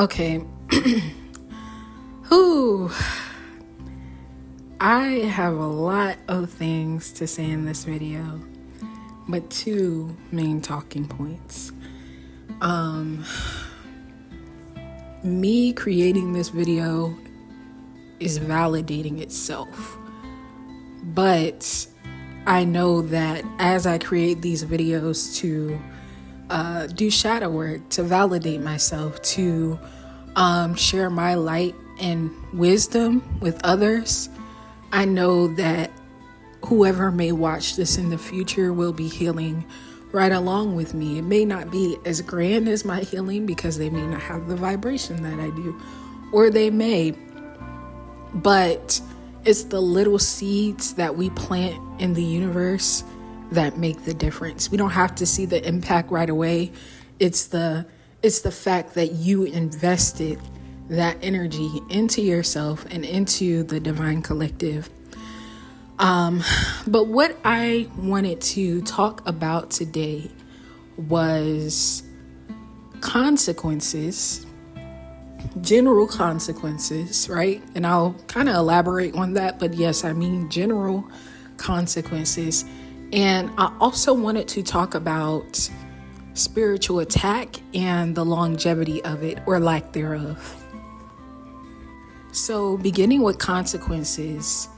Okay. Whew. I have a lot of things to say in this video, but two main talking points. Me creating this video is validating itself, but I know that as I create these videos to do shadow work, to validate myself, to share my light and wisdom with others, I know that whoever may watch this in the future will be healing right along with me. It may not be as grand as my healing because they may not have the vibration that I do, or they may, but it's the little seeds that we plant in the universe that make the difference. We don't have to see the impact right away. It's the fact that you invested that energy into yourself and into the divine collective. But what I wanted to talk about today was consequences, general consequences, right? And I'll kind of elaborate on that, but yes, I mean general consequences. And I also wanted to talk about spiritual attack and the longevity of it, or lack thereof. So beginning with consequences,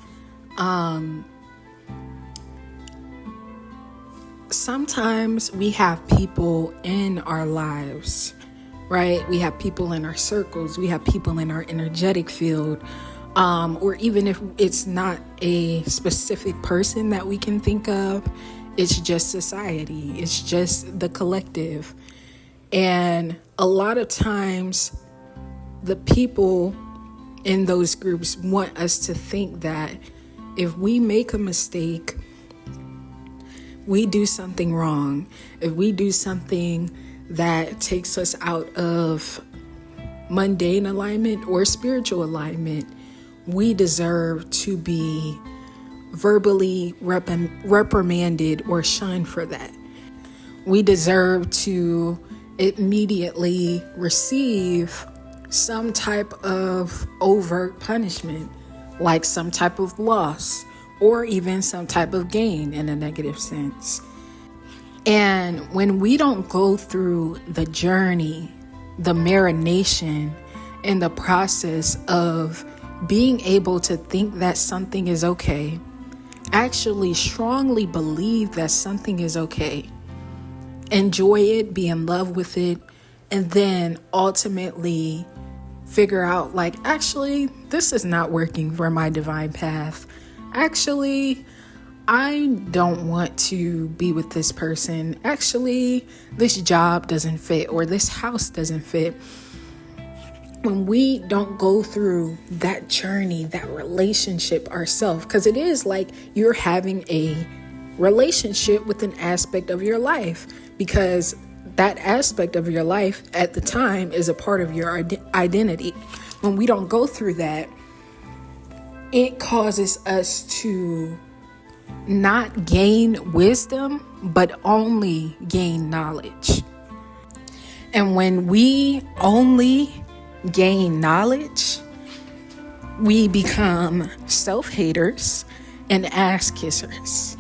sometimes we have people in our lives, right? We have people in our circles, we have people in our energetic field, or even if it's not a specific person that we can think of, it's just society, it's just the collective. And a lot of times the people in those groups want us to think that if we make a mistake, we do something wrong, if we do something that takes us out of mundane alignment or spiritual alignment, we deserve to be verbally reprimanded or shunned for that. We deserve to immediately receive some type of overt punishment, like some type of loss or even some type of gain in a negative sense. And when we don't go through the journey, the marination, and the process of being able to think that something is okay, actually strongly believe that something is okay, enjoy it, be in love with it, and then ultimately figure out, like, actually, this is not working for my divine path. Actually, I don't want to be with this person. Actually, this job doesn't fit, or this house doesn't fit. When we don't go through that journey, that relationship ourselves, because it is like you're having a relationship with an aspect of your life, because that aspect of your life at the time is a part of your identity. When we don't go through that, it causes us to not gain wisdom, but only gain knowledge. And when we only gain knowledge, we become self-haters and ass kissers.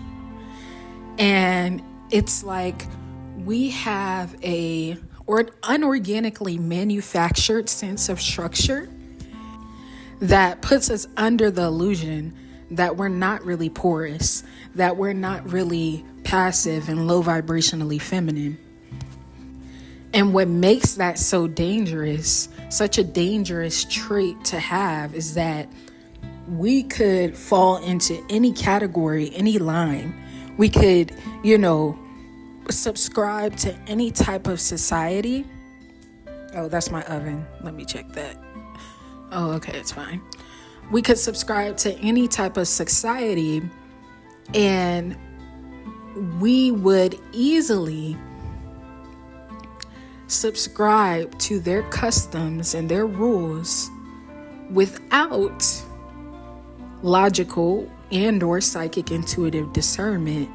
And it's like we have an unorganically manufactured sense of structure that puts us under the illusion that we're not really porous, that we're not really passive and low vibrationally feminine. And what makes that so dangerous, such a dangerous trait to have, is that we could fall into any category, any line. We could, subscribe to any type of society. Oh, that's my oven. Let me check that. Oh, okay, it's fine. We could subscribe to any type of society, and we would easily subscribe to their customs and their rules without logical and or psychic intuitive discernment,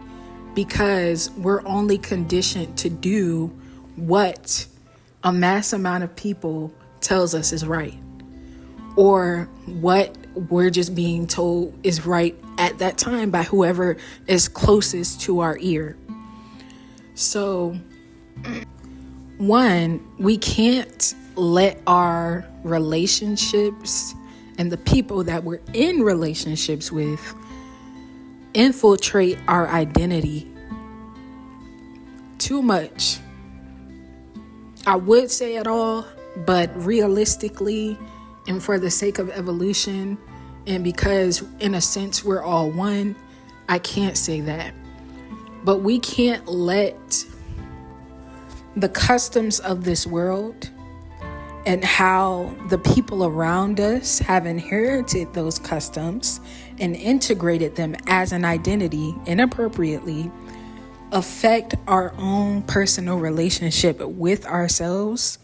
because we're only conditioned to do what a mass amount of people tells us is right, or what we're just being told is right at that time by whoever is closest to our ear. So, one, we can't let our relationships and the people that we're in relationships with infiltrate our identity too much. I would say at all, but realistically, and for the sake of evolution, and because in a sense we're all one, I can't say that. But we can't let the customs of this world and how the people around us have inherited those customs and integrated them as an identity inappropriately affect our own personal relationship with ourselves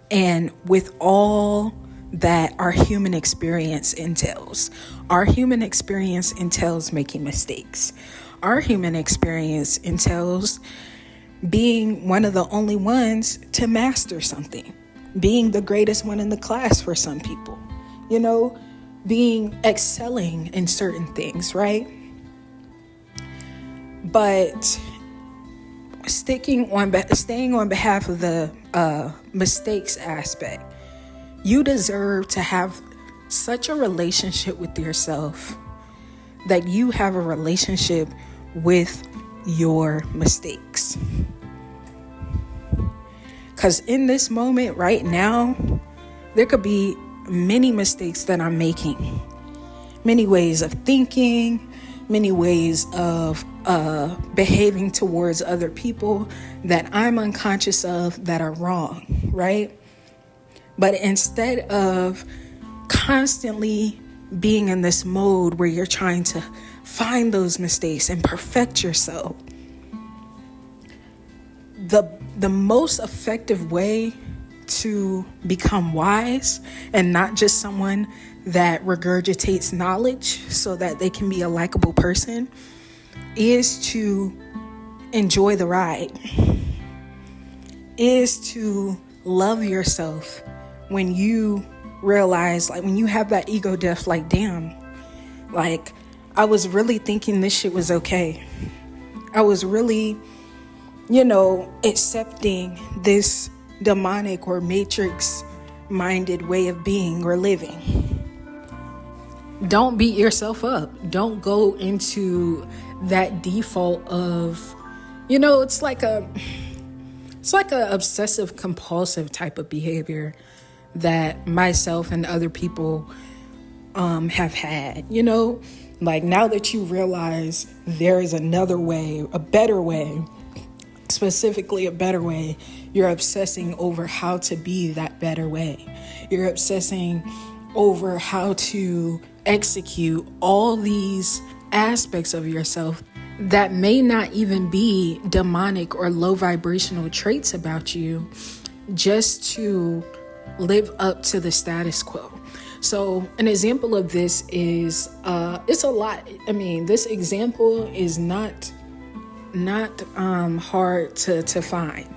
and with all that our human experience entails. Our human experience entails making mistakes. Our human experience entails being one of the only ones to master something, being the greatest one in the class for some people, being excelling in certain things, right? But staying on behalf of the mistakes aspect, you deserve to have such a relationship with yourself that you have a relationship with your mistakes. Because in this moment right now, there could be many mistakes that I'm making, many ways of thinking, many ways of behaving towards other people that I'm unconscious of that are wrong, right? But instead of constantly being in this mode where you're trying to find those mistakes and perfect yourself, the most effective way to become wise and not just someone that regurgitates knowledge so that they can be a likable person is to enjoy the ride, is to love yourself when you realize, like, when you have that ego death, like, damn, like, I was really thinking this shit was okay. I was really, accepting this demonic or matrix minded way of being or living. Don't beat yourself up. Don't go into that default of, it's like a obsessive compulsive type of behavior that myself and other people have had, like, now that you realize there is another way, a better way, specifically a better way, you're obsessing over how to be that better way. You're obsessing over how to execute all these aspects of yourself that may not even be demonic or low vibrational traits about you, just to live up to the status quo. So an example of this is, it's a lot. I mean, this example is not hard to find.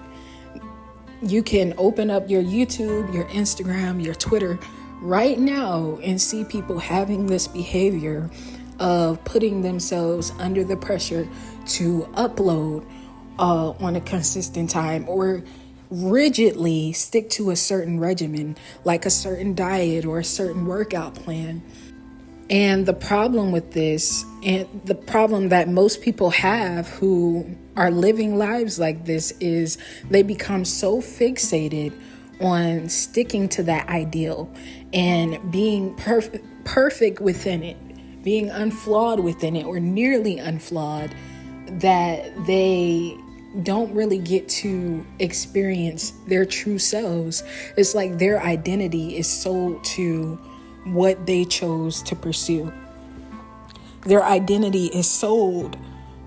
You can open up your YouTube, your Instagram, your Twitter right now and see people having this behavior of putting themselves under the pressure to upload on a consistent time, or rigidly stick to a certain regimen, like a certain diet or a certain workout plan. And the problem with this, and the problem that most people have who are living lives like this, is they become so fixated on sticking to that ideal and being perfect within it, being unflawed within it, or nearly unflawed, that they don't really get to experience their true selves. It's like their identity is sold to what they chose to pursue. Their identity is sold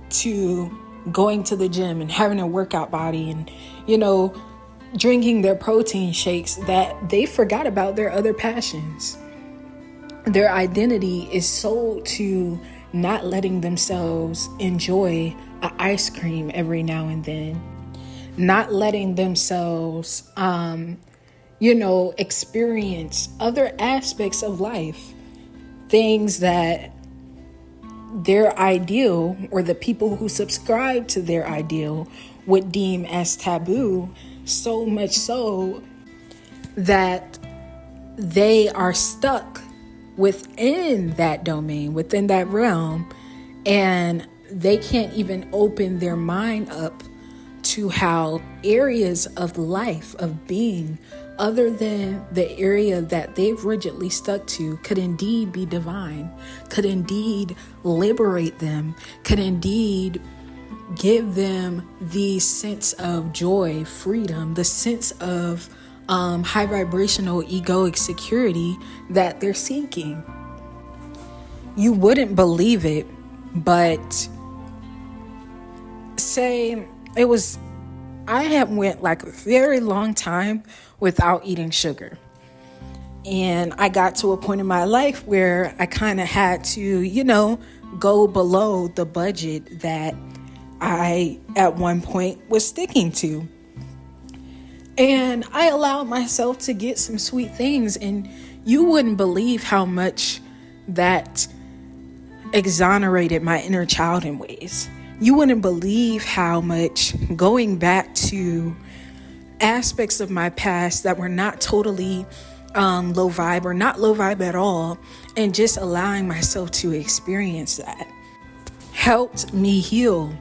to going to the gym and having a workout body and, drinking their protein shakes, that they forgot about their other passions. Their identity is sold to not letting themselves enjoy an ice cream every now and then, not letting themselves, experience other aspects of life, things that their ideal or the people who subscribe to their ideal would deem as taboo, so much so that they are stuck within that domain, within that realm, and they can't even open their mind up to how areas of life, of being, other than the area that they've rigidly stuck to, could indeed be divine, could indeed liberate them, could indeed give them the sense of joy, freedom, the sense of high vibrational egoic security that they're seeking. You wouldn't believe it, but I have went like a very long time without eating sugar. And I got to a point in my life where I kind of had to, go below the budget that I at one point was sticking to. And I allowed myself to get some sweet things, and you wouldn't believe how much that exonerated my inner child in ways. You wouldn't believe how much going back to aspects of my past that were not totally low vibe or not low vibe at all, and just allowing myself to experience that helped me heal,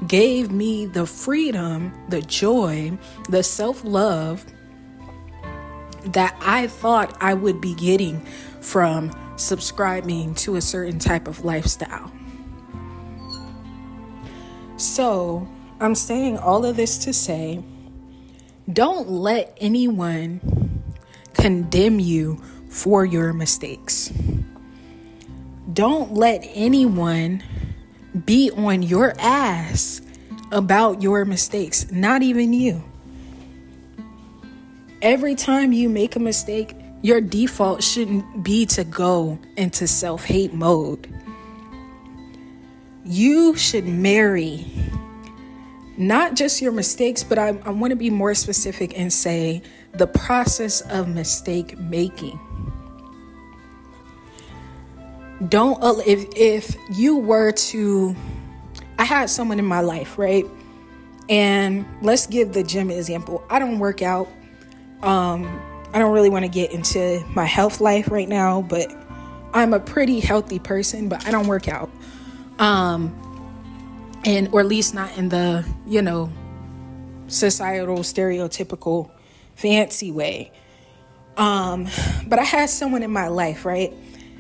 gave me the freedom, the joy, the self-love that I thought I would be getting from subscribing to a certain type of lifestyle. So I'm saying all of this to say, don't let anyone condemn you for your mistakes. Don't let anyone be on your ass about your mistakes, not even you. Every time you make a mistake, your default shouldn't be to go into self-hate mode. You should marry not just your mistakes, but I want to be more specific and say the process of mistake making. If you were to, I had someone in my life, right? And let's give the gym example. I don't work out. I don't really want to get into my health life right now, but I'm a pretty healthy person, but I don't work out. Or at least not in the, societal, stereotypical, fancy way. But I had someone in my life, right?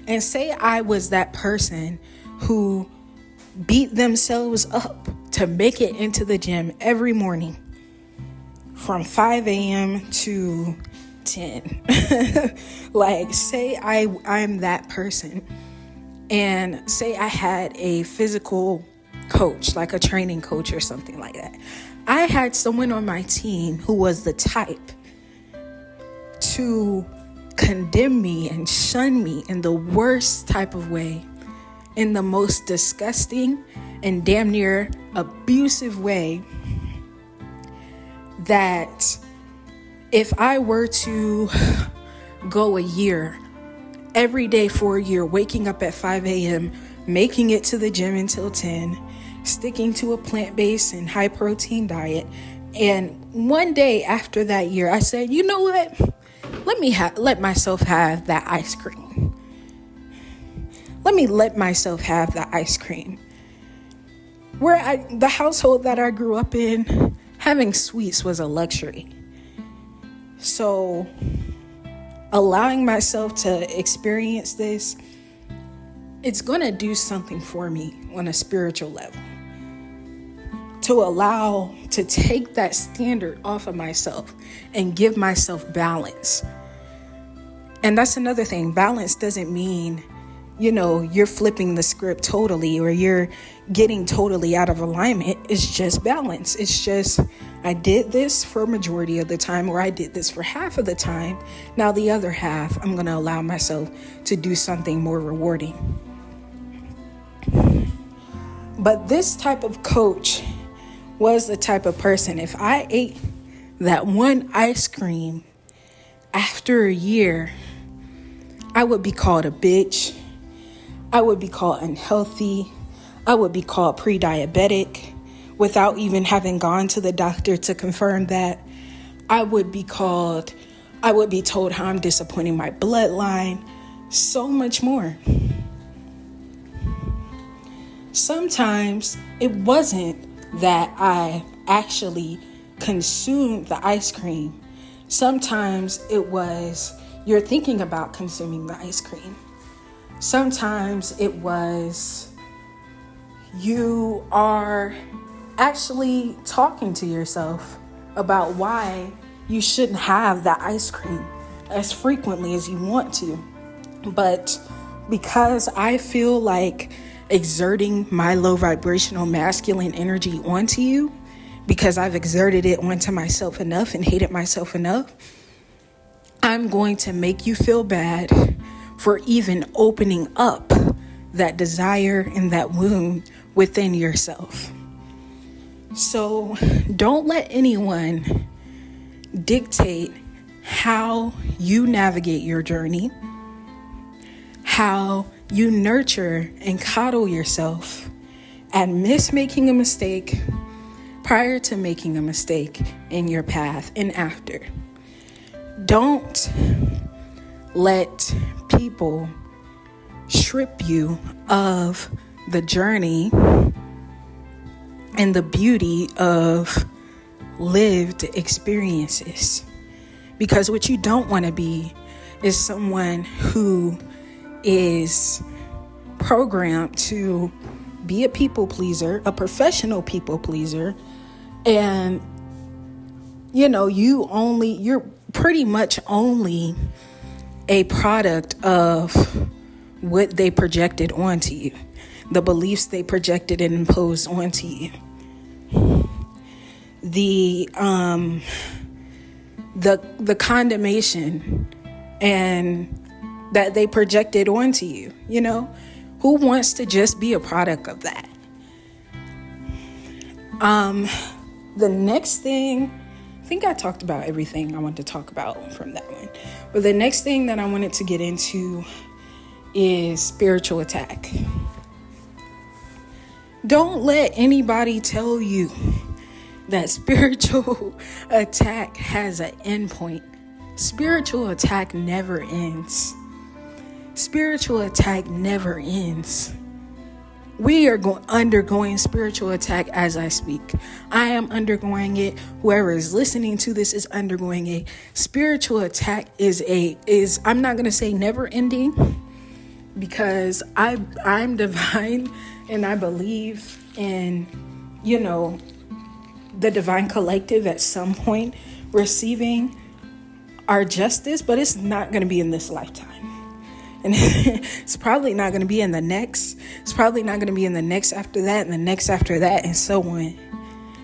And say I was that person who beat themselves up to make it into the gym every morning from 5 a.m. to 10. Like, say I'm that person. And say I had a physical coach, like a training coach or something like that. I had someone on my team who was the type to condemn me and shun me in the worst type of way, in the most disgusting and damn near abusive way, that if I were to go a year, every day for a year, waking up at 5 a.m., making it to the gym until 10, sticking to a plant-based and high-protein diet, and one day after that year, I said, you know what? Let myself have that ice cream. Let me let myself have that ice cream. The household that I grew up in, having sweets was a luxury. So allowing myself to experience this, it's going to do something for me on a spiritual level. To take that standard off of myself and give myself balance. And that's another thing. Balance doesn't mean, you're flipping the script totally or you're getting totally out of alignment. It's just balance. It's just, I did this for a majority of the time, or I did this for half of the time. Now the other half, I'm going to allow myself to do something more rewarding. But this type of coach was the type of person, if I ate that one ice cream after a year, I would be called a bitch. I would be called unhealthy. I would be called pre-diabetic without even having gone to the doctor to confirm that. I would be told how I'm disappointing my bloodline, so much more. Sometimes it wasn't that I actually consumed the ice cream. Sometimes it was you're thinking about consuming the ice cream. Sometimes it was you are actually talking to yourself about why you shouldn't have that ice cream as frequently as you want to. But because I feel like exerting my low vibrational masculine energy onto you, because I've exerted it onto myself enough and hated myself enough, I'm going to make you feel bad for even opening up that desire and that wound within yourself. So don't let anyone dictate how you navigate your journey, how you nurture and coddle yourself, and miss making a mistake prior to making a mistake in your path and after. Don't let people strip you of the journey and the beauty of lived experiences. Because what you don't want to be is someone who is programmed to be a people pleaser, a professional people pleaser, and you're pretty much only a product of what they projected onto you, the beliefs they projected and imposed onto you, the condemnation and that they projected onto you. Who wants to just be a product of that? The next thing, I think I talked about everything I wanted to talk about from that one. But the next thing that I wanted to get into is spiritual attack. Don't let anybody tell you that spiritual attack has an endpoint. Spiritual attack never ends. Spiritual attack never ends. We are undergoing spiritual attack as I speak. I am undergoing it. Whoever is listening to this is undergoing it. Spiritual attack is I'm not going to say never ending, because I'm divine and I believe in, the divine collective at some point receiving our justice, but it's not going to be in this lifetime. And it's probably not going to be in the next. It's probably not going to be in the next after that and the next after that and so on.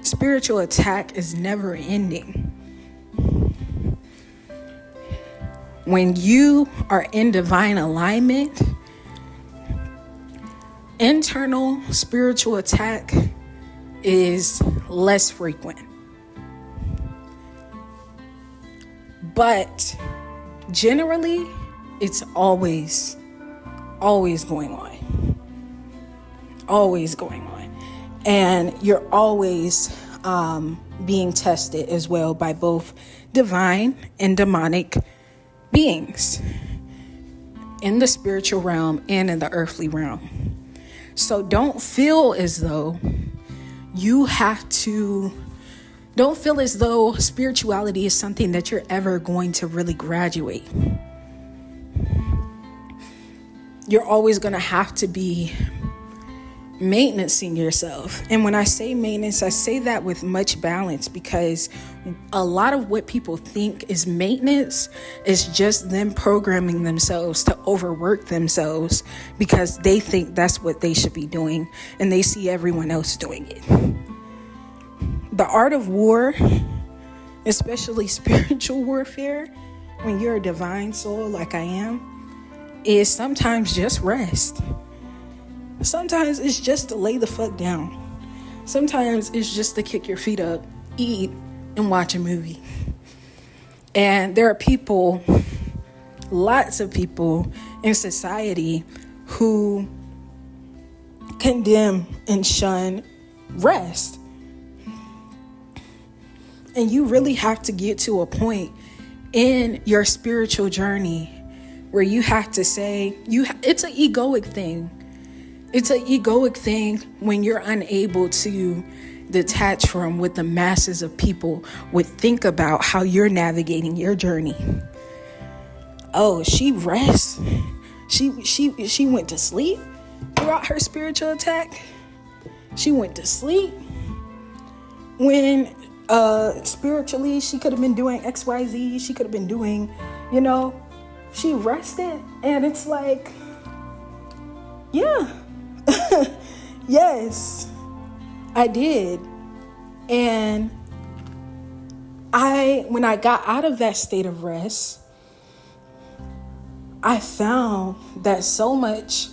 Spiritual attack is never ending. When you are in divine alignment, internal spiritual attack is less frequent. But generally, it's always going on. Always going on. And you're always being tested as well by both divine and demonic beings in the spiritual realm and in the earthly realm. So don't feel as though don't feel as though spirituality is something that you're ever going to really graduate. You're always going to have to be maintaining yourself. And when I say maintenance, I say that with much balance, because a lot of what people think is maintenance is just them programming themselves to overwork themselves because they think that's what they should be doing and they see everyone else doing it. The art of war, especially spiritual warfare, when you're a divine soul like I am, is sometimes just rest. Sometimes it's just to lay the fuck down. Sometimes it's just to kick your feet up, eat, and watch a movie. And there are people, lots of people in society who condemn and shun rest. And you really have to get to a point in your spiritual journey where you have to say, it's an egoic thing. It's an egoic thing when you're unable to detach from what the masses of people would think about how you're navigating your journey. Oh, she rests. She went to sleep throughout her spiritual attack. She went to sleep when spiritually she could have been doing XYZ. She could have been doing, she rested. And it's like, yeah, yes, I did. And when I got out of that state of rest, I found that so much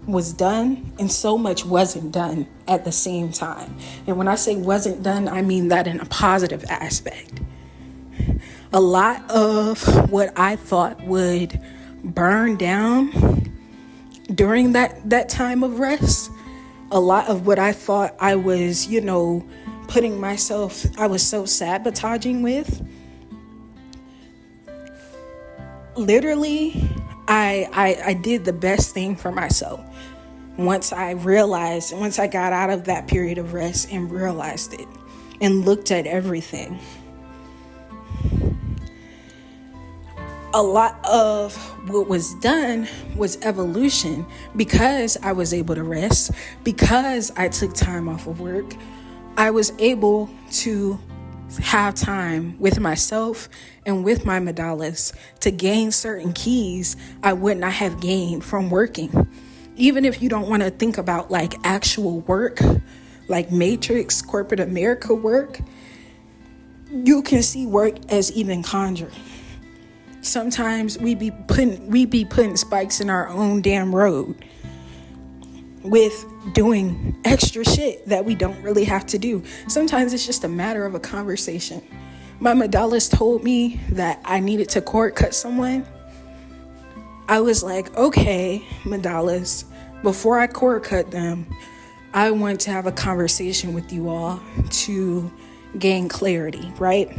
was done and so much wasn't done at the same time. And when I say wasn't done, I mean that in a positive aspect. A lot of what I thought would burn down during that time of rest, a lot of what I thought I was, putting myself, I was so sabotaging with, literally, I did the best thing for myself once I got out of that period of rest and realized it and looked at everything. A lot of what was done was evolution because I was able to rest, because I took time off of work. I was able to have time with myself and with my mandalas to gain certain keys I would not have gained from working. Even if you don't want to think about like actual work, like Matrix, corporate America work, you can see work as even conjure. Sometimes we be putting spikes in our own damn road with doing extra shit that we don't really have to do. Sometimes it's just a matter of a conversation. My mandalas told me that I needed to cord cut someone. I was like, okay, mandalas, before I cord cut them, I want to have a conversation with you all to gain clarity, right?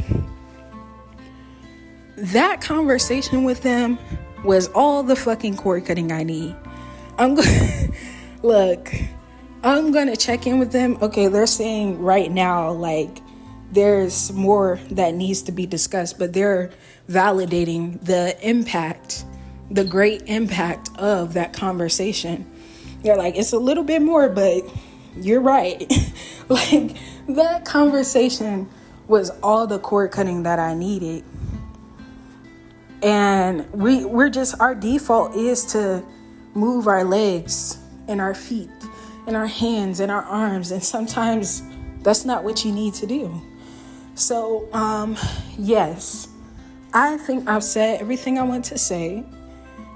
That conversation with them was all the fucking cord cutting I need. I'm gonna check in with them. Okay, they're saying right now, like, there's more that needs to be discussed, but they're validating the impact, the great impact of that conversation. They're like, it's a little bit more, but you're right. Like, that conversation was all the cord cutting that I needed. And we're just, our default is to move our legs and our feet and our hands and our arms. And sometimes that's not what you need to do. So, yes, I think I've said everything I want to say.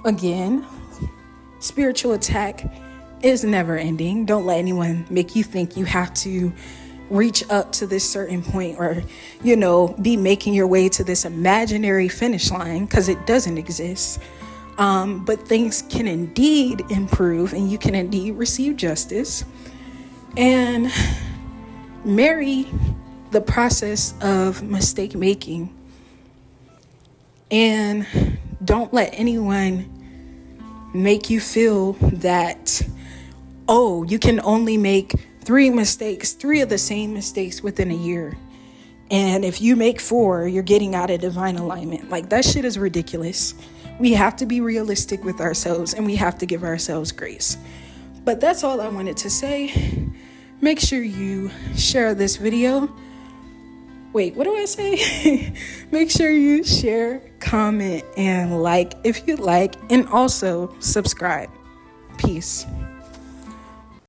Again, spiritual attack is never ending. Don't let anyone make you think you have to reach up to this certain point or, be making your way to this imaginary finish line, because it doesn't exist. But things can indeed improve and you can indeed receive justice and marry the process of mistake making. And don't let anyone make you feel that, oh, you can only make 3 of the same mistakes within a year. And if you make 4, you're getting out of divine alignment. Like, that shit is ridiculous. We have to be realistic with ourselves and we have to give ourselves grace. But that's all I wanted to say. Make sure you share this video. Wait, what do I say? Make sure you share, comment, and like if you like, and also subscribe. Peace.